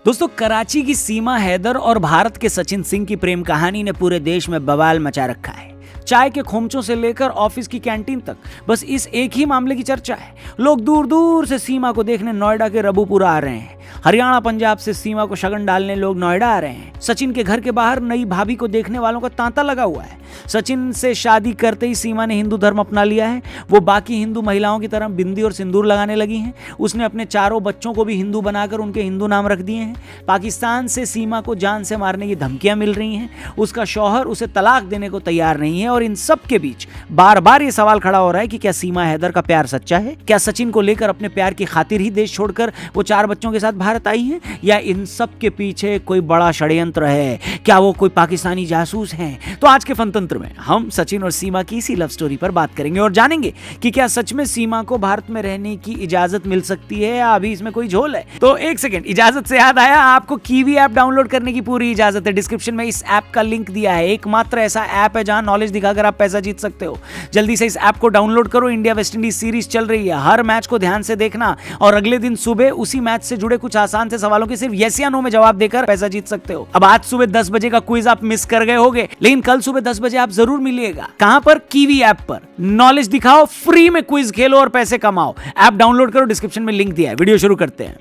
दोस्तों, कराची की सीमा हैदर और भारत के सचिन सिंह की प्रेम कहानी ने पूरे देश में बवाल मचा रखा है। चाय के खोमचों से लेकर ऑफिस की कैंटीन तक बस इस एक ही मामले की चर्चा है। लोग दूर दूर से सीमा को देखने नोएडा के रबूपुरा आ रहे हैं। हरियाणा पंजाब से सीमा को शगन डालने लोग नोएडा आ रहे हैं। सचिन के घर के बाहर नई भाभी को देखने वालों का तांता लगा हुआ है। सचिन से शादी करते ही सीमा ने हिंदू धर्म अपना लिया है। वो बाकी हिंदू महिलाओं की तरह बिंदी और सिंदूर लगाने लगी हैं। उसने अपने चारों बच्चों को भी हिंदू बनाकर उनके हिंदू नाम रख दिए हैं। पाकिस्तान से सीमा को जान से मारने की धमकियां मिल रही हैं। उसका शौहर उसे तलाक देने को तैयार नहीं है। और इन सब के बीच बार बार ये सवाल खड़ा हो रहा है कि क्या सीमा हैदर का प्यार सच्चा है? क्या सचिन को लेकर अपने प्यार की खातिर ही देश छोड़कर वो 4 बच्चों के साथ भारत आई हैं? या इन सब के पीछे कोई बड़ा षड्यंत्र है? क्या वो कोई पाकिस्तानी जासूस हैं? तो आज के फनतंत्र में हम सचिन और सीमा की इसी लव स्टोरी पर बात करेंगे और जानेंगे कि क्या सच में सीमा को भारत में रहने की इजाजत मिल सकती है या अभी इसमें कोई झोल है। तो एक सेकंड, इजाजत से याद आया, आपको कीवी ऐप डाउनलोड करने की पूरी इजाजत है। डिस्क्रिप्शन में इस ऐप का लिंक दिया है। एकमात्र ऐसा ऐप है जहां नॉलेज दिखाकर आप पैसा जीत सकते हो। जल्दी से इस ऐप को डाउनलोड करो। इंडिया वेस्ट इंडीज सीरीज चल रही है। हर मैच को ध्यान से देखना और अगले दिन सुबह उसी मैच से जुड़े कुछ आसान से सवालों के सिर्फ यस या नो में जवाब देकर पैसा जीत सकते हो। अब आज सुबह 10 बजे का क्विज आप मिस कर गए होंगे, लेकिन कल सुबह 10 बजे आप जरूर मिलिएगा। कहां पर? कीवी ऐप पर। नॉलेज दिखाओ, फ्री में क्विज खेलो और पैसे कमाओ। ऐप डाउनलोड करो, डिस्क्रिप्शन में लिंक दिया है। वीडियो शुरू करते हैं।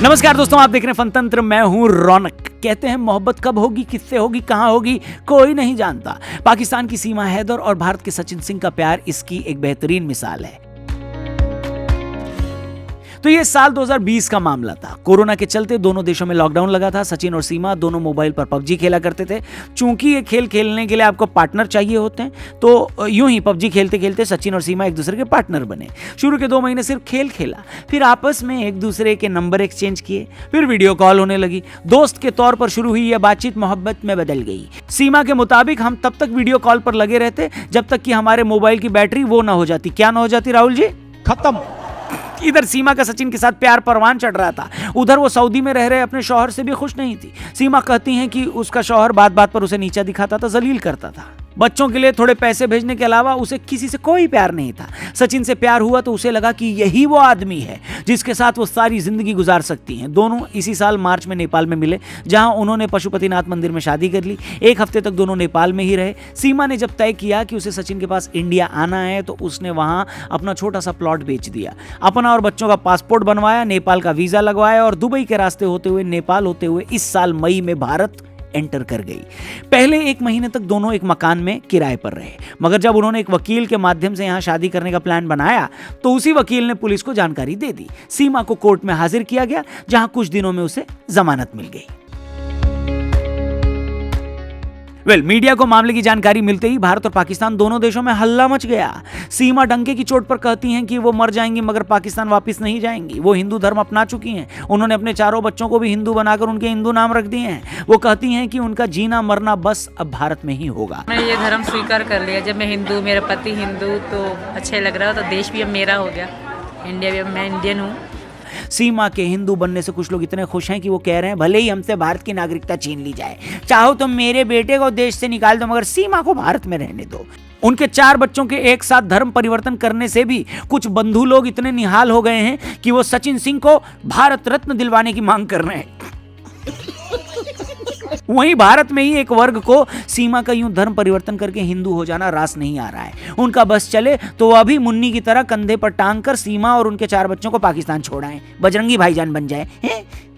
नमस्कार दोस्तों, आप देख रहे हैं फनतंत्र। मैं हूं रौनक। कहते हैं मोहब्बत कब होगी, किससे होगी, कहां होगी, कोई नहीं जानता। पाकिस्तान की सीमा हैदर और भारत के सचिन सिंह का प्यार इसकी एक बेहतरीन मिसाल है। तो ये साल 2020 का मामला था। कोरोना के चलते दोनों देशों में लॉकडाउन लगा था। सचिन और सीमा दोनों मोबाइल पर पबजी खेला करते थे। चूंकि ये खेल खेलने के लिए आपको पार्टनर चाहिए होते हैं, तो यूं ही पबजी खेलते खेलते सचिन और सीमा एक दूसरे के पार्टनर बने। शुरू के 2 महीने सिर्फ खेल खेला, फिर आपस में एक दूसरे के नंबर एक्सचेंज किए, फिर वीडियो कॉल होने लगी। दोस्त के तौर पर शुरू हुई यह बातचीत मोहब्बत में बदल गई। सीमा के मुताबिक हम तब तक वीडियो कॉल पर लगे रहते जब तक कि हमारे मोबाइल की बैटरी वो ना हो जाती। क्या ना हो जाती राहुल जी? खत्म। इधर सीमा का सचिन के साथ प्यार परवान चढ़ रहा था। उधर वो सऊदी में रह रहे अपने शौहर से भी खुश नहीं थी। सीमा कहती हैं कि उसका शौहर बात बात पर उसे नीचा दिखाता था, जलील करता था। बच्चों के लिए थोड़े पैसे भेजने के अलावा उसे किसी से कोई प्यार नहीं था। सचिन से प्यार हुआ तो उसे लगा कि यही वो आदमी है जिसके साथ वो सारी जिंदगी गुजार सकती हैं। दोनों इसी साल मार्च में नेपाल में मिले, जहां उन्होंने पशुपतिनाथ मंदिर में शादी कर ली। 1 हफ्ते तक दोनों नेपाल में ही रहे। सीमा ने जब तय किया कि उसे सचिन के पास इंडिया आना है तो उसने वहां अपना छोटा सा प्लॉट बेच दिया, अपना और बच्चों का पासपोर्ट बनवाया, नेपाल का वीजा लगवाया और दुबई के रास्ते होते हुए नेपाल होते हुए इस साल मई में भारत एंटर कर गई। पहले 1 महीने तक दोनों एक मकान में किराए पर रहे, मगर जब उन्होंने एक वकील के माध्यम से यहां शादी करने का प्लान बनाया तो उसी वकील ने पुलिस को जानकारी दे दी। सीमा को कोर्ट में हाजिर किया गया, जहां कुछ दिनों में उसे जमानत मिल गई। मीडिया को मामले की जानकारी मिलते ही भारत और पाकिस्तान दोनों देशों में हल्ला मच गया। सीमा डंके की चोट पर कहती हैं कि वो मर जाएंगी मगर पाकिस्तान वापस नहीं जाएंगी। वो हिंदू धर्म अपना चुकी हैं। उन्होंने अपने चारों बच्चों को भी हिंदू बनाकर उनके हिंदू नाम रख दिए हैं। वो कहती हैं कि उनका जीना मरना बस अब भारत में ही होगा। मैं ये धर्म स्वीकार कर लिया। जब मैं हिंदू, मेरा पति हिंदू, तो अच्छा लग रहा, तो देश भी अब मेरा हो गया। इंडिया भी अब मैं इंडियन हूँ। सीमा के हिंदू बनने से कुछ लोग इतने खुश हैं कि वो कह रहे हैं भले ही हमसे भारत की नागरिकता छीन ली जाए, चाहो तो मेरे बेटे को देश से निकाल दो, मगर सीमा को भारत में रहने दो। उनके 4 बच्चों के एक साथ धर्म परिवर्तन करने से भी कुछ बंधु लोग इतने निहाल हो गए हैं कि वो सचिन सिंह को भारत रत्न दिलवाने की मांग कर रहे हैं। वहीं भारत में ही एक वर्ग को सीमा का यूं धर्म परिवर्तन करके हिंदू हो जाना रास नहीं आ रहा है। उनका बस चले तो वो अभी मुन्नी की तरह कंधे पर टांग कर सीमा और उनके 4 बच्चों को पाकिस्तान छोड़ाएं, बजरंगी भाईजान बन जाए।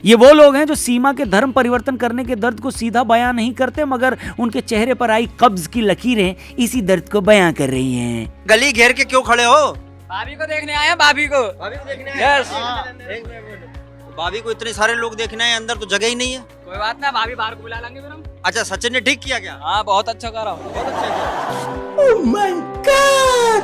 ये वो लोग हैं जो सीमा के धर्म परिवर्तन करने के दर्द को सीधा बयां नहीं करते, मगर उनके चेहरे पर आई कब्ज की लकीरें इसी दर्द को बयां कर रही हैं। गली घेर के क्यों खड़े हो? भाभी को देखने आए हैं। भाभी को देखने आए। यस। भाभी को इतने सारे लोग देखने आए, अंदर तो जगह ही नहीं है। कोई बात ना, भाभी बाहर को बुला लेंगे फिर हम। अच्छा, सचिन ने ठीक किया क्या? हाँ, बहुत अच्छा करा। बहुत अच्छा किया। Oh my God.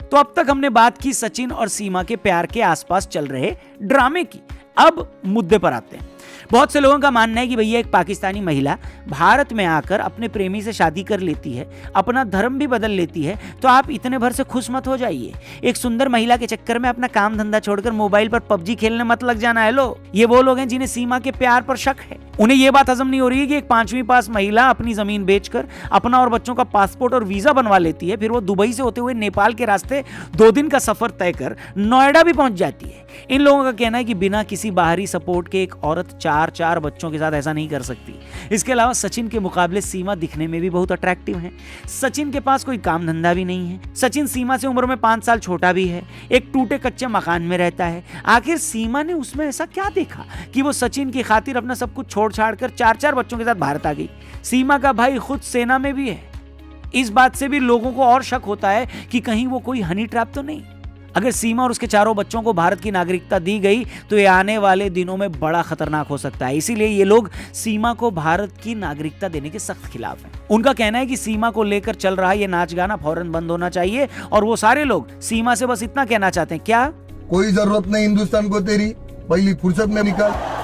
तो अब तक हमने बात की सचिन और सीमा के प्यार के आसपास चल रहे ड्रामे की। अब मुद्दे पर आते हैं। बहुत से लोगों का मानना है कि भैया एक पाकिस्तानी महिला भारत में आकर अपने प्रेमी से शादी कर लेती है, अपना धर्म भी बदल लेती है, तो आप इतने भर से खुश मत हो जाइए। एक सुंदर महिला के चक्कर में अपना काम धंधा छोड़कर मोबाइल पर पबजी खेलने मत लग जाना। हेलो, ये वो लोग हैं जिन्हें सीमा के प्यार पर शक है। उन्हें यह बात हजम नहीं हो रही है कि एक 5वीं पास महिला अपनी जमीन बेचकर अपना और बच्चों का पासपोर्ट और वीजा बनवा लेती है, फिर वो दुबई से होते हुए नेपाल के रास्ते 2 दिन का सफर तय कर नोएडा भी पहुंच जाती है। इन लोगों का कहना है कि बिना किसी बाहरी सपोर्ट के एक औरत 4 बच्चों के साथ ऐसा नहीं कर सकती। इसके अलावा सचिन के मुकाबले सीमा दिखने में भी बहुत अट्रैक्टिव है। सचिन के पास कोई काम धंधा भी नहीं है। सचिन सीमा से उम्र में 5 साल छोटा भी है, एक टूटे कच्चे मकान में रहता है। आखिर सीमा ने उसमें ऐसा क्या देखा कि वो सचिन की खातिर अपना सब कुछ छोड़ छाड़ कर 4 बच्चों के साथ भारत आ गई। सीमा का भाई खुद सेना में भी है। इस बात से भी लोगों को और शक होता है कि कहीं वो कोई हनी ट्रैप तो नहीं। अगर सीमा और उसके 4 बच्चों को भारत की नागरिकता दी गई तो ये आने वाले दिनों में बड़ा खतरनाक हो सकता है। इसीलिए ये लोग सीमा को भारत की नागरिकता देने के सख्त खिलाफ हैं। उनका कहना है कि सीमा को लेकर चल रहा ये नाच गाना फौरन बंद होना चाहिए और वो सारे लोग सीमा से बस इतना कहना चाहते हैं, क्या कोई जरूरत नहीं हिंदुस्तान को तेरी, पहली फुर्सत में निकाल।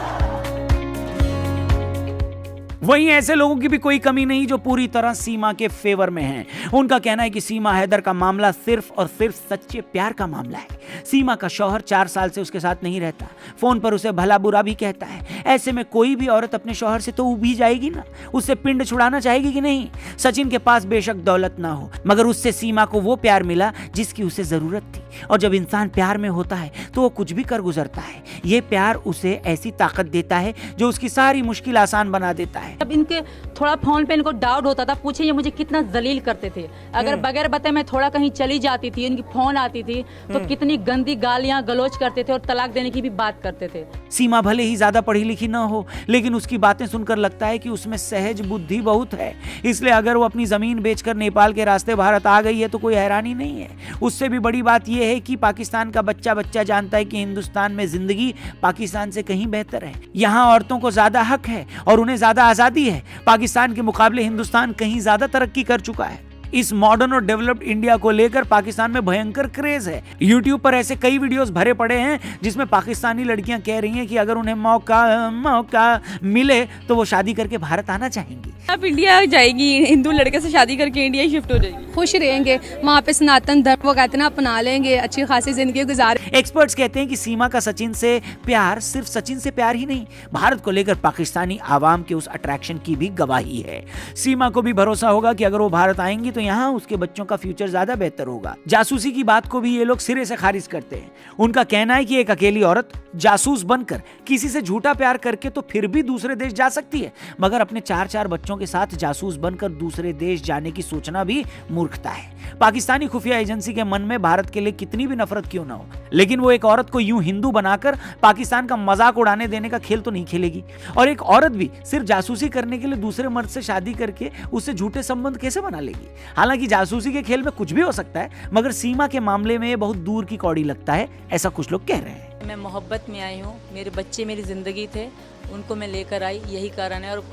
वहीं ऐसे लोगों की भी कोई कमी नहीं जो पूरी तरह सीमा के फेवर में हैं। उनका कहना है कि सीमा हैदर का मामला सिर्फ और सिर्फ सच्चे प्यार का मामला है। सीमा का शौहर 4 साल से उसके साथ नहीं रहता, फोन पर उसे भला बुरा भी कहता है। ऐसे में कोई भी औरत अपने शौहर से तो उभी जाएगी ना, उससे पिंड छुड़ाना चाहेगी कि नहीं। सचिन के पास बेशक दौलत ना हो, मगर उससे सीमा को वो प्यार मिला जिसकी उसे जरूरत थी। और जब इंसान प्यार में होता है तो वो कुछ भी कर गुजरता है। ये प्यार उसे ऐसी ताकत देता है जो उसकी सारी मुश्किल आसान बना देता है। अब इनके थोड़ा फोन पे इनको डाउट होता था, पूछे ये मुझे कितना जलील करते थे। अगर बगैर बताए मैं थोड़ा कहीं चली जाती थी, इनकी फोन आती थी तो कितनी गंदी गालियां गलौज करते थे और तलाक देने की भी बात करते थे। सीमा भले ही ज्यादा पढ़ी लिखी ना हो, लेकिन उसकी बातें सुनकर लगता है कि उसमें सहज बुद्धि बहुत है। इसलिए अगर वो अपनी जमीन बेचकर नेपाल के रास्ते भारत आ गई है तो कोई हैरानी नहीं है। उससे भी बड़ी बात यह है कि पाकिस्तान का बच्चा जानता है कि हिंदुस्तान में जिंदगी पाकिस्तान से कहीं बेहतर है। यहाँ औरतों को ज्यादा हक है और उन्हें ज्यादा आजादी है। पाकिस्तान के मुकाबले हिंदुस्तान कहीं ज्यादा तरक्की कर चुका है। इस मॉडर्न और डेवलप्ड इंडिया को लेकर पाकिस्तान में भयंकर क्रेज है। YouTube पर ऐसे कई वीडियोस भरे पड़े हैं जिसमें पाकिस्तानी लड़कियां कह रही हैं कि अगर उन्हें मौका मिले तो वो शादी करके भारत आना चाहेंगी। अब इंडिया जाएगी, हिंदू लड़के से शादी करके इंडिया शिफ्ट हो जाएगी, खुश रहेंगे वहाँ पे, सनातन धर्म वो कहते हैं ना अपना लेंगे, अच्छी खासी जिंदगी गुजारे। एक्सपर्ट्स कहते हैं कि सीमा का सचिन से प्यार सिर्फ सचिन से प्यार ही नहीं, भारत को लेकर पाकिस्तानी आवाम के उस अट्रैक्शन की भी गवाही है। सीमा को भी भरोसा होगा कि अगर वो भारत आएंगी तो यहाँ उसके बच्चों का फ्यूचर ज्यादा बेहतर होगा। जासूसी की बात को भी ये लोग सिरे से खारिज करते हैं। उनका कहना है कि एक अकेली औरत जासूस बनकर किसी से झूठा प्यार करके तो फिर भी दूसरे देश जा सकती है, मगर अपने 4 बच्चों के साथ जासूस बनकर दूसरे देश जाने की सोचना भी मूर्खता है। पाकिस्तानी खुफिया एजेंसी के मन में भारत के लिए कितनी भी नफरत क्यों ना हो, लेकिन वो एक औरत को यूं हिंदू बनाकर पाकिस्तान का मजाक उड़ाने देने का खेल तो नहीं खेलेगी। और एक औरत भी सिर्फ जासूसी करने के लिए दूसरे मर्द से शादी करके उससे झूठे संबंध कैसे बना लेगी। हालांकि जासूसी के खेल में कुछ भी हो सकता है, मगर सीमा के मामले में ये बहुत दूर की कौड़ी लगता है, ऐसा कुछ लोग कह रहे हैं। मैं मोहब्बत में आई हूँ, मेरे बच्चे मेरी ज़िंदगी थे, उनको मैं लेकर आई, यही कारण है। और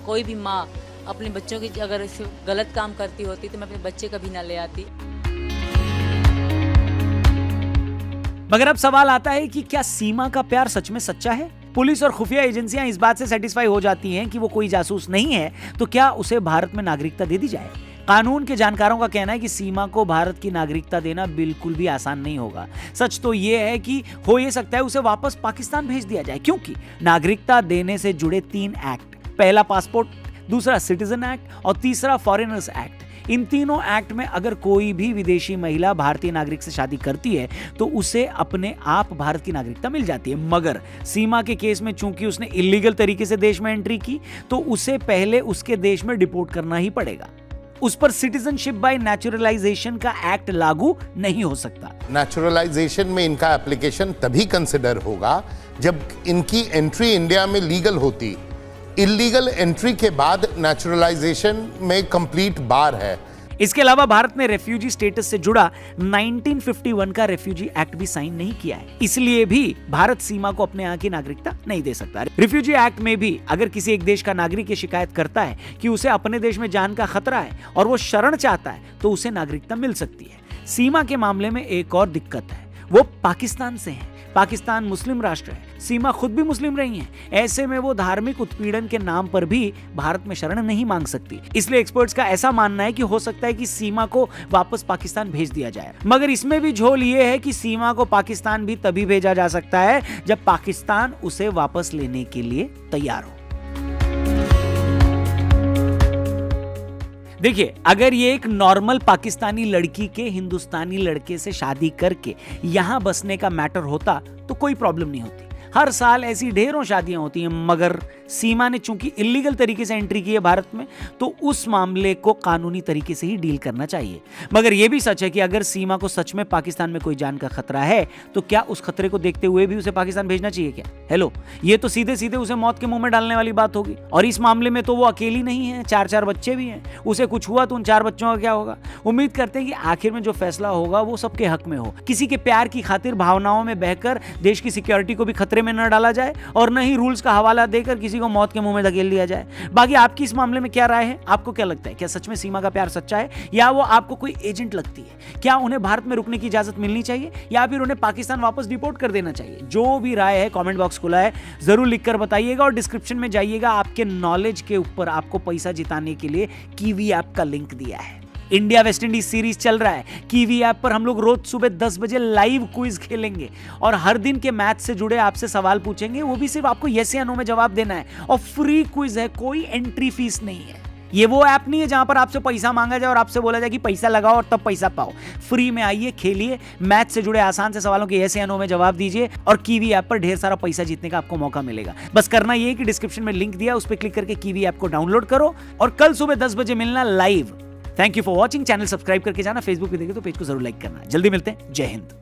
कोई भी माँ अपने बच्चों की अगर गलत काम करती होती तो मैं अपने बच्चे कभी ना ले आती। मगर अब सवाल आता है कि क्या सीमा का प्यार सच में सच्चा है? पुलिस और खुफिया एजेंसियां इस बात से सेटिस्फाई हो जाती हैं कि वो कोई जासूस नहीं है तो क्या उसे भारत में नागरिकता दे दी जाए? कानून के जानकारों का कहना है कि सीमा को भारत की नागरिकता देना बिल्कुल भी आसान नहीं होगा। सच तो यह है कि हो ये सकता है उसे वापस पाकिस्तान भेज दिया जाए, क्योंकि नागरिकता देने से जुड़े 3 एक्ट, पहला पासपोर्ट, दूसरा सिटीजन एक्ट और तीसरा फॉरेनर्स एक्ट। इन तीनों एक्ट में अगर कोई भी विदेशी महिला भारतीय नागरिक से शादी करती है तो उसे अपने आप भारत की नागरिकता मिल जाती है। मगर सीमा के केस में चूंकि उसने इलीगल तरीके से देश में एंट्री की तो उसे पहले उसके देश में डिपोर्ट करना ही पड़ेगा। उस पर सिटीजनशिप बाय नेचुरलाइजेशन का एक्ट लागू नहीं हो सकता। नेचुरलाइजेशन में इनका एप्लीकेशन तभी कंसिडर होगा जब इनकी एंट्री इंडिया में लीगल होती। इलीगल एंट्री के बाद नेचुरलाइजेशन में कंप्लीट बार है। इसके अलावा भारत ने रेफ्यूजी स्टेटस से जुड़ा 1951 का रेफ्यूजी एक्ट भी साइन नहीं किया है, इसलिए भी भारत सीमा को अपने यहाँ की नागरिकता नहीं दे सकता। रेफ्यूजी एक्ट में भी अगर किसी एक देश का नागरिक ये शिकायत करता है कि उसे अपने देश में जान का खतरा है और वो शरण चाहता है तो उसे नागरिकता मिल सकती है। सीमा के मामले में एक और दिक्कत है, वो पाकिस्तान से है। पाकिस्तान मुस्लिम राष्ट्र है, सीमा खुद भी मुस्लिम रही है। ऐसे में वो धार्मिक उत्पीड़न के नाम पर भी भारत में शरण नहीं मांग सकती। इसलिए एक्सपर्ट्स का ऐसा मानना है कि हो सकता है कि सीमा को वापस पाकिस्तान भेज दिया जाए। मगर इसमें भी झोल ये है कि सीमा को पाकिस्तान भी तभी भेजा जा सकता है जब पाकिस्तान उसे वापस लेने के लिए तैयार हो। देखिए, अगर ये एक नॉर्मल पाकिस्तानी लड़की के हिंदुस्तानी लड़के से शादी करके यहां बसने का मैटर होता तो कोई प्रॉब्लम नहीं होती। हर साल ऐसी ढेरों शादियां होती हैं, मगर सीमा ने चूंकि इलीगल तरीके से एंट्री की है भारत में, तो उस मामले को कानूनी तरीके से ही डील करना चाहिए। मगर यह भी सच है कि अगर सीमा को सच में पाकिस्तान में कोई जान का खतरा है तो क्या उस खतरे को देखते हुए भी उसे पाकिस्तान भेजना चाहिए क्या? हेलो, ये तो सीधे सीधे उसे मौत के मुंह में डालने वाली बात होगी। और इस मामले में तो वो अकेली नहीं है, 4 बच्चे भी हैं। उसे कुछ हुआ तो उन 4 बच्चों का क्या होगा? उम्मीद करते हैं कि आखिर में जो फैसला होगा वो सबके हक में हो, किसी के प्यार की खातिर भावनाओं में बहकर देश की सिक्योरिटी को भी खतरे में न डाला जाए और न ही रूल्स का हवाला देकर किसी को मौत के मुंह में धकेल दिया जाए। बाकी आपकी इस मामले में क्या राय है? आपको क्या लगता है, क्या सच में सीमा का प्यार सच्चा है या वो आपको कोई एजेंट लगती है? क्या उन्हें भारत में रुकने की इजाजत मिलनी चाहिए या फिर उन्हें पाकिस्तान वापस डिपोर्ट कर देना चाहिए? जो भी राय है कमेंट बॉक्स खुला है, जरूर लिखकर बताइएगा और डिस्क्रिप्शन में जाइएगा, आपके नॉलेज के ऊपर आपको पैसा जिताने के लिए कीवी ऐप का लिंक दिया है। इंडिया वेस्ट इंडीज सीरीज चल रहा है। कीवी ऐप पर हम लोग रोज सुबह 10 बजे लाइव क्विज खेलेंगे और हर दिन के मैथ से जुड़े आपसे सवाल पूछेंगे, वो भी सिर्फ आपको यस या नो में जवाब देना है और फ्री क्विज है, कोई एंट्री फीस नहीं है। ये वो ऐप नहीं है जहां पर आपसे पैसा मांगा जाए और आपसे बोला जाए कि पैसा लगाओ और तब पैसा पाओ। फ्री में आइए, खेलिए, मैथ से जुड़े आसान से सवालों के यस या नो में जवाब दीजिए और कीवी ऐप पर ढेर सारा पैसा जीतने का आपको मौका मिलेगा। बस करना ये है कि डिस्क्रिप्शन में लिंक दिया, उस पर क्लिक करके कीवी ऐप को डाउनलोड करो और कल सुबह 10 बजे मिलना live. Thank you for watching. Channel subscribe करके जाना, फेसबुक पे देखे तो पेज को जरूर लाइक करना। जल्दी मिलते हैं। जय हिंद।